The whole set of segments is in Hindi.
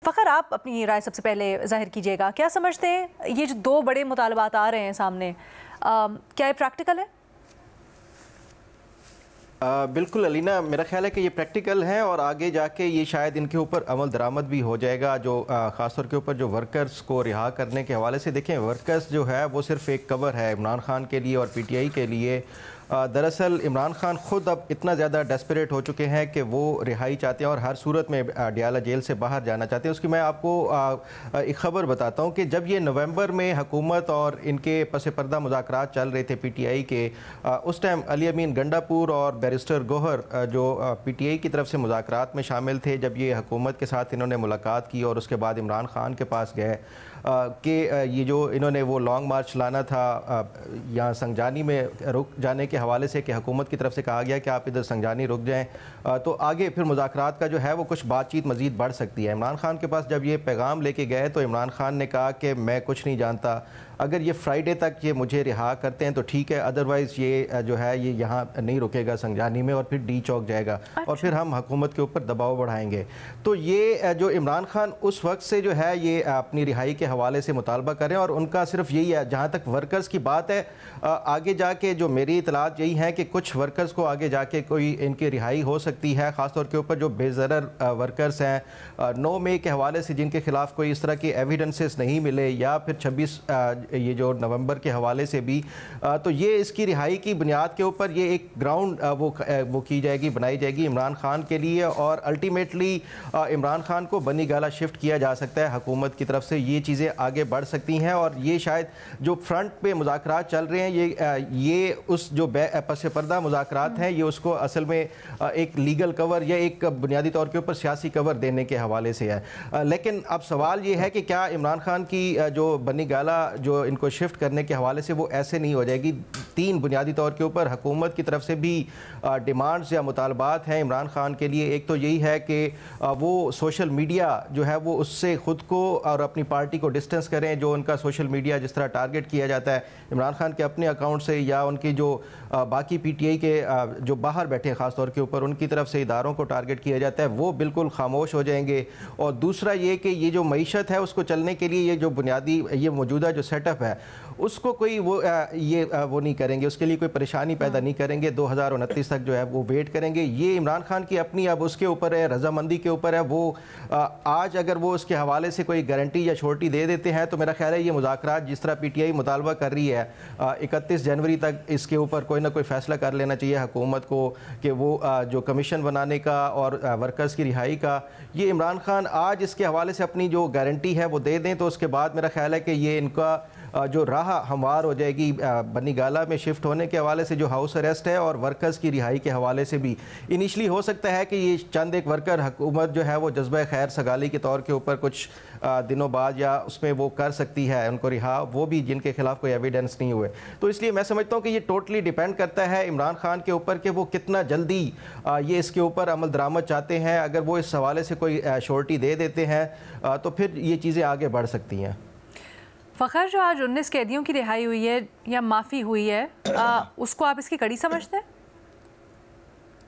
फ़खर, आप अपनी राय सबसे पहले जाहिर कीजिएगा। क्या समझते हैं ये जो दो बड़े मुतालबात आ रहे हैं सामने, क्या ये प्रैक्टिकल है? बिल्कुल अलीना, मेरा ख्याल है कि ये प्रैक्टिकल है और आगे जाके ये शायद इनके ऊपर अमल दरामद भी हो जाएगा। जो ख़ासतौर के ऊपर जो वर्कर्स को रिहा करने के हवाले से, देखें वर्कर्स जो है वो सिर्फ एक कवर है इमरान खान के लिए और PTI के लिए। दरअसल इमरान खान ख़ुद अब इतना ज़्यादा डेस्परेट हो चुके हैं कि वो रिहाई चाहते हैं और हर सूरत में डियाला जेल से बाहर जाना चाहते हैं। उसकी मैं आपको एक ख़बर बताता हूँ कि जब ये नवंबर में हुकूमत और इनके पस पर्दा मुज़ाकरात चल रहे थे PTI के, उस टाइम अली अमीन गंडापुर और बैरिस्टर गौहर जो PTI की तरफ से मुज़ाकरात में शामिल थे, जब ये हुकूमत के साथ इन्होंने मुलाकात की और उसके बाद इमरान खान के पास गए कि ये जो इन्होंने वो लॉन्ग मार्च लाना था यहाँ संजानी में रुक जाने के हवाले से, कि हुकूमत की तरफ से कहा गया कि आप इधर संजानी रुक जाएं, तो आगे फिर मुज़ाकरात का जो है वो कुछ बातचीत मज़ीद बढ़ सकती है। इमरान खान के पास जब ये पैगाम लेके गए तो इमरान खान ने कहा कि मैं कुछ नहीं जानता, अगर ये फ्राइडे तक ये मुझे रिहा करते हैं तो ठीक है, अदरवाइज़ ये जो है ये यहाँ नहीं रुकेगा संजानी में और फिर D चौक जाएगा और फिर हम हुकूमत के ऊपर दबाव बढ़ाएंगे। तो ये जो इमरान खान उस वक्त से जो है ये अपनी रिहाई के हवाले से मुतालबा करें और उनका सिर्फ यही है। जहाँ तक वर्कर्स की बात है, आगे जाके जो मेरी इतलात यही है कि कुछ वर्कर्स को आगे जाके कोई इनकी रिहाई हो सकती है, ख़ासतौर के ऊपर जो बेज़रर वर्कर्स हैं 9 मई के हवाले से जिनके खिलाफ कोई इस तरह की एविडेंसेस नहीं मिले, या फिर 26 ये जो नवंबर के हवाले से भी, तो ये इसकी रिहाई की बुनियाद के ऊपर ये एक ग्राउंड वो की जाएगी, बनाई जाएगी इमरान खान के लिए और अल्टीमेटली इमरान खान को बनी गाला शिफ्ट किया जा सकता है हुकूमत की तरफ से। ये चीज़ें आगे बढ़ सकती हैं और ये शायद जो फ्रंट पे मुज़ाकरात चल रहे हैं ये उस जो पस पर्दा मुज़ाकरात हैं ये उसको असल में एक लीगल कवर या एक बुनियादी तौर के ऊपर सियासी कवर देने के हवाले से है। लेकिन अब सवाल ये है कि क्या इमरान खान की जो बनी गाला जो इनको शिफ्ट करने के हवाले से वो ऐसे नहीं हो जाएगी। 3 बुनियादी तौर के ऊपर हुकूमत की तरफ से भी डिमांड्स या मुतालबात हैं इमरान खान के लिए। एक तो यही है कि वो सोशल मीडिया जो है वो उससे ख़ुद को और अपनी पार्टी को डिस्टेंस करें। जो उनका सोशल मीडिया जिस तरह टारगेट किया जाता है इमरान खान के अपने अकाउंट से या उनकी जो बाकी PTI के जो बाहर बैठे हैं ख़ास तौर के ऊपर उनकी तरफ से इदारों को टारगेट किया जाता है, वो बिल्कुल खामोश हो जाएंगे। और दूसरा ये कि ये जो मईशत है उसको चलने के लिए ये जो बुनियादी ये मौजूदा जो सेटअप है उसको कोई वो नहीं करेंगे, उसके लिए कोई परेशानी पैदा नहीं करेंगे। 2029 तक जो है वो वेट करेंगे। ये इमरान खान की अपनी अब उसके ऊपर है, रजामंदी के ऊपर है। वो आज अगर वो उसके हवाले से कोई गारंटी या छोटी दे देते हैं तो मेरा ख्याल है ये मुज़ाकरात जिस तरह PTI मुतालबा कर रही है 31 जनवरी तक इसके ऊपर कोई ना कोई फ़ैसला कर लेना चाहिए हुकूमत को कि वो जो कमीशन बनाने का और वर्कर्स की रिहाई का, ये इमरान खान आज इसके हवाले से अपनी जो गारंटी है वो दे दें तो उसके बाद मेरा ख्याल है कि ये इनका जो राह हमवार हो जाएगी बनी गाला में शिफ्ट होने के हवाले से जो हाउस अरेस्ट है और वर्कर्स की रिहाई के हवाले से भी। इनिशली हो सकता है कि ये चंद एक वर्कर हुकूमत जो है वो जज्बा खैर सगाली के तौर के ऊपर कुछ दिनों बाद या उसमें वो कर सकती है उनको रिहा, वो भी जिनके खिलाफ कोई एविडेंस नहीं हुए। तो इसलिए मैं समझता हूँ कि ये टोटली डिपेंड करता है इमरान खान के ऊपर कि वो कितना जल्दी ये इसके ऊपर अमल दरामद चाहते हैं। अगर वो इस हवाले से कोई श्योरिटी दे देते हैं तो फिर ये चीज़ें आगे बढ़ सकती हैं। फ़खर, जो आज 19 कैदियों की रिहाई हुई है या माफ़ी हुई है उसको आप इसकी कड़ी समझते हैं?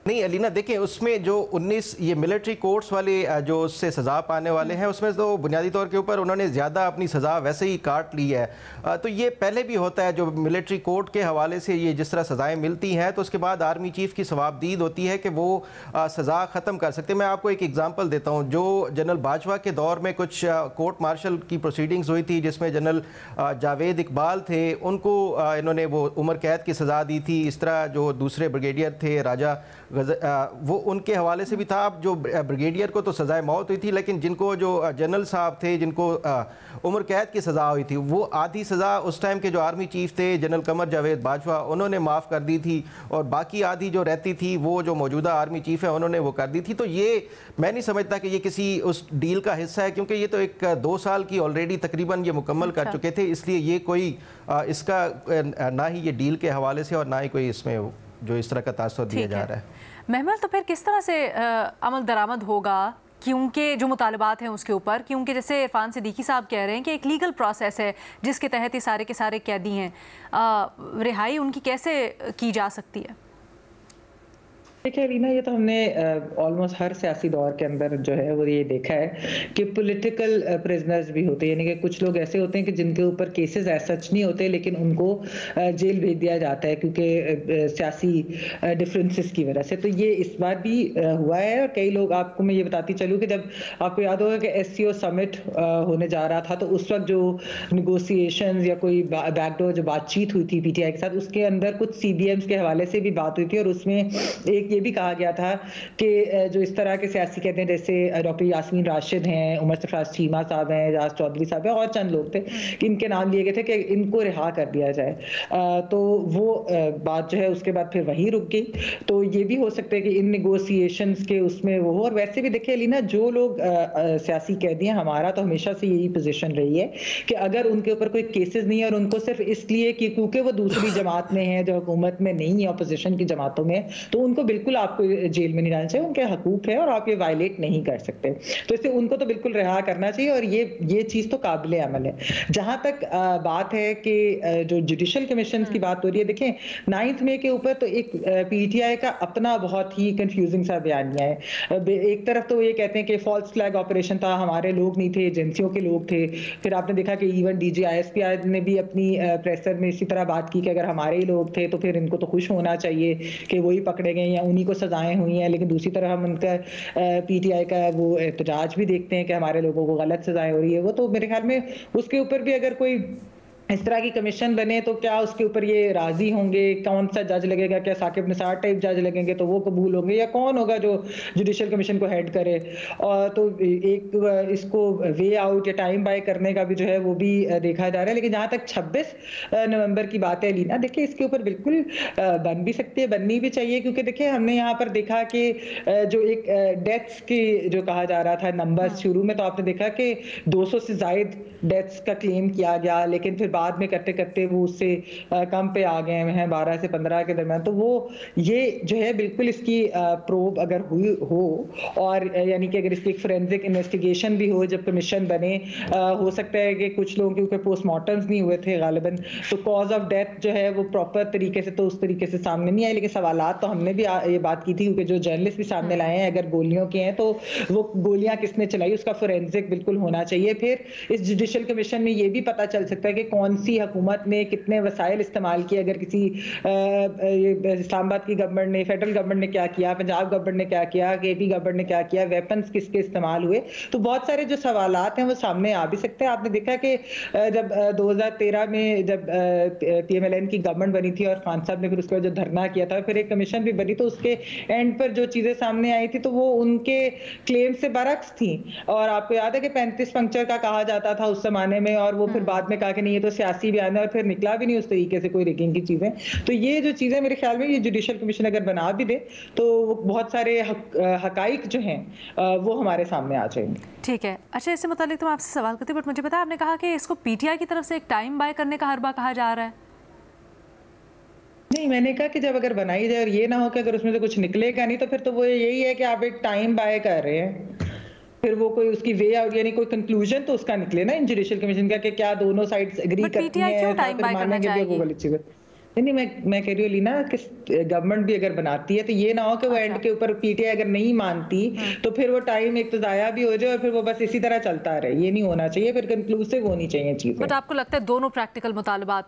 नहीं अलीना, देखें उसमें जो 19 ये मिलिट्री कोर्ट्स वाले जो उससे सज़ा पाने वाले हैं उसमें तो बुनियादी तौर के ऊपर उन्होंने ज़्यादा अपनी सज़ा वैसे ही काट ली है। तो ये पहले भी होता है जो मिलिट्री कोर्ट के हवाले से ये जिस तरह सज़ाएं मिलती हैं तो उसके बाद आर्मी चीफ़ की सवाबदीद होती है कि वो सज़ा ख़त्म कर सकते हैं। मैं आपको एक एग्ज़ाम्पल देता हूँ। जो जनरल बाजवा के दौर में कुछ कोर्ट मार्शल की प्रोसीडिंग्स हुई थी जिसमें जनरल जावेद इकबाल थे, उनको इन्होंने वो उम्र कैद की सज़ा दी थी। इस तरह जो दूसरे ब्रिगेडियर थे राजा वो उनके हवाले से भी था। अब जो ब्रिगेडियर को तो सज़ाए मौत हुई थी लेकिन जिनको जो जनरल साहब थे जिनको उम्र कैद की सज़ा हुई थी वो आधी सज़ा उस टाइम के जो आर्मी चीफ थे जनरल कमर जावेद बाजवा उन्होंने माफ़ कर दी थी और बाकी आधी जो रहती थी वो जो मौजूदा आर्मी चीफ है उन्होंने वो कर दी थी। तो ये मैं नहीं समझता कि ये किसी उस डील का हिस्सा है क्योंकि ये तो एक 2 साल की ऑलरेडी तकरीबन ये मुकम्मल कर चुके थे। इसलिए ये कोई इसका ना ही ये डील के हवाले से और ना ही कोई इसमें जो इस तरह का तासुर दिया जा रहा है। महमल, तो फिर किस तरह से अमल दरामद होगा क्योंकि जो मुतालबात हैं उसके ऊपर, क्योंकि जैसे इरफान सिद्दीकी साहब कह रहे हैं कि एक लीगल प्रोसेस है जिसके तहत ये सारे के सारे कैदी हैं, रिहाई उनकी कैसे की जा सकती है? देखिए अलीना, ये तो हमने ऑलमोस्ट हर सियासी दौर के अंदर जो है वो ये देखा है कि पॉलिटिकल प्रिजनर्स भी होते हैं, यानी कि कुछ लोग ऐसे होते हैं कि जिनके ऊपर केसेस ऐसा सच नहीं होते लेकिन उनको जेल भेज दिया जाता है क्योंकि सियासी डिफरेंसेस की वजह से। तो ये इस बार भी हुआ है। और कई लोग, आपको मैं ये बताती चलूँ कि जब आपको याद होगा कि एससीओ समिट होने जा रहा था, तो उस वक्त जो निगोसिएशंस या कोई बैकडोर जो बातचीत हुई थी पीटीआई के साथ, उसके अंदर कुछ सीबीएम्स के हवाले से भी बात हुई थी। और उसमें एक ये भी कहा गया था कि जो इस तरह के सियासी कहते हैं, जैसे डॉक्टर यास्मीन राशिद हैं, उमर सरफराज चीमा साहब हैं, एजाज चौधरी साहब हैं, और चंद लोग थे कि इनके नाम लिए गए थे कि इनको रिहा कर दिया जाए। तो वो बात जो है उसके बाद फिर वहीं रुक गई। तो ये भी हो सकता है कि इन निगोसिएशंस के उसमें वो हो। और वैसे भी देखिए अलीना, जो लोग सियासी कैदी हैं, हमारा तो हमेशा से यही पोजीशन रही है कि अगर उनके ऊपर कोई केसेस नहीं है और उनको सिर्फ इसलिए कि क्योंकि वो दूसरी जमात में है जो हुकूमत में नहीं है, अपोजिशन की जमातों में, तो उनको बिल्कुल आपको जेल में नहीं डालना चाहिए। उनके हकूक है और आप ये वायलेट नहीं कर सकते। तो इससे उनको तो बिल्कुल रिहा करना चाहिए और ये चीज तो काबिल अमल है। जहां तक बात है कि जो जुडिशल कमीशन की बात हो रही है, देखें 9 मई के ऊपर तो एक पीटीआई का अपना बहुत ही कंफ्यूजिंग सा बयानिया है। एक तरफ तो ये कहते हैं कि फॉल्स फ्लैग ऑपरेशन था, हमारे लोग नहीं थे, एजेंसियों के लोग थे। फिर आपने देखा कि इवन डीजी आईएसपी ने भी अपनी प्रेसर में इसी तरह बात की कि अगर हमारे ही लोग थे तो फिर इनको तो खुश होना चाहिए कि वही पकड़े गए या उन्हीं को सजाएं हुई हैं। लेकिन दूसरी तरफ हम उनका पीटीआई का वो एहतजाज भी देखते हैं कि हमारे लोगों को गलत सजाएं हो रही है। वो तो मेरे ख्याल में उसके ऊपर भी अगर कोई इस तरह की कमीशन बने तो क्या उसके ऊपर ये राजी होंगे? कौन सा जज लगेगा? क्या साकिब निसार टाइप जज लगेंगे तो वो कबूल होंगे, या कौन होगा जो जुडिशियल कमीशन को हेड करे? और तो एक इसको वे आउट या टाइम बाय करने का भी जो है वो भी देखा जा रहा है। लेकिन जहां तक 26 नवंबर की बात है लीना, देखिए इसके ऊपर बिल्कुल बन भी सकती है, बननी भी चाहिए। क्योंकि देखिए हमने यहाँ पर देखा कि जो एक डेथ्स की जो कहा जा रहा था नंबर, शुरू में तो आपने देखा कि 200 से ज्यादा डेथ्स का क्लेम किया गया, लेकिन फिर बाद में करते करते वो उससे कम पे आ गए हैं, 12 से 15 के दरमियान। तो वो ये जो है बिल्कुल इसकी प्रोब अगर हुई हो, और यानी कि अगर इसकी फोरेंसिक इन्वेस्टिगेशन भी हो जब कमीशन बने, हो सकता है कि कुछ लोगों के ऊपर पोस्टमार्टम्स नहीं हुए थे गालिबन, तो कॉज ऑफ डेथ जो है वो प्रॉपर तरीके से तो उस तरीके से सामने नहीं आए। लेकिन सवालात तो हमने भी ये बात की थी, क्योंकि जो जर्नलिस्ट भी सामने लाए हैं, अगर गोलियों के हैं तो वो गोलियां किसने चलाई उसका फोरेंसिक बिल्कुल होना चाहिए। फिर इस जुडिशियल कमीशन में ये भी पता चल सकता है कि कौन सी हुकूमत ने कितने वसाइल इस्तेमाल किए। अगर किसी इस्लामाबाद की गवर्नमेंट ने, फेडरल गवर्नमेंट ने क्या किया, पंजाब गवर्नमेंट ने क्या किया, केपी गवर्नमेंट ने क्या किया, वेपन्स किसके इस्तेमाल हुए, तो बहुत सारे जो सवालात हैं वो सामने आ भी सकते हैं। आपने देखा कि जब 2013 में जब पीएमएलएन की गवर्नमेंट बनी थी और खान साहब ने फिर उसके बाद जो धरना किया था, फिर एक कमीशन भी बनी, तो उसके एंड पर जो चीजें सामने आई थी तो वो उनके क्लेम से बरक्स थी। और आपको याद है कि 35 पंक्चर का कहा जाता था उस जमाने में, और वो फिर बाद में कहा कि नहीं ये तो सियासी बयान है, और फिर निकला भी नहीं उस तरीके से कोई रिगिंग की चीजें। तो ये जो चीजें मेरे ख्याल में ये जुडिशियल कमीशन अगर बना भी दे तो बहुत सारे हकाइक जो हैं वो हमारे सामने आ जाएंगे। ठीक है, अच्छा इससे मुतालिक तो मैं आपसे सवाल करती, बट मुझे पता है आपने कहा कि इसको पीटीआई की तरफ से एक टाइम बाय करने का हरबा कहा जा रहा है। नहीं, मैंने कहा कि जब अगर बनाई जाए और ये ना हो कि अगर उसमें से कुछ निकलेगा नहीं, तो फिर तो वो यही है कि आप एक टाइम बाय कर रहे हैं, फिर वो कोई उसकी वे आउट यानी कोई कंक्लूजन तो उसका निकले ना इन जुडिशियल कमीशन का कि क्या दोनों साइड्स एग्री करती हैं, क्यों टाइम बाय करना चाहेगी? नहीं, मैं कह रही हूँ लीना कि गवर्नमेंट भी अगर बनाती है तो ये ना हो कि वो एंड के ऊपर पीटीआई अगर नहीं मानती तो फिर वो टाइम एक तो जाया भी हो जाए और फिर वो बस इसी तरह चलता रहे। ये नहीं होना चाहिए, फिर कंक्लूसिव होनी चाहिए चीजें। बट आपको लगता है दोनों प्रैक्टिकल मुतालबात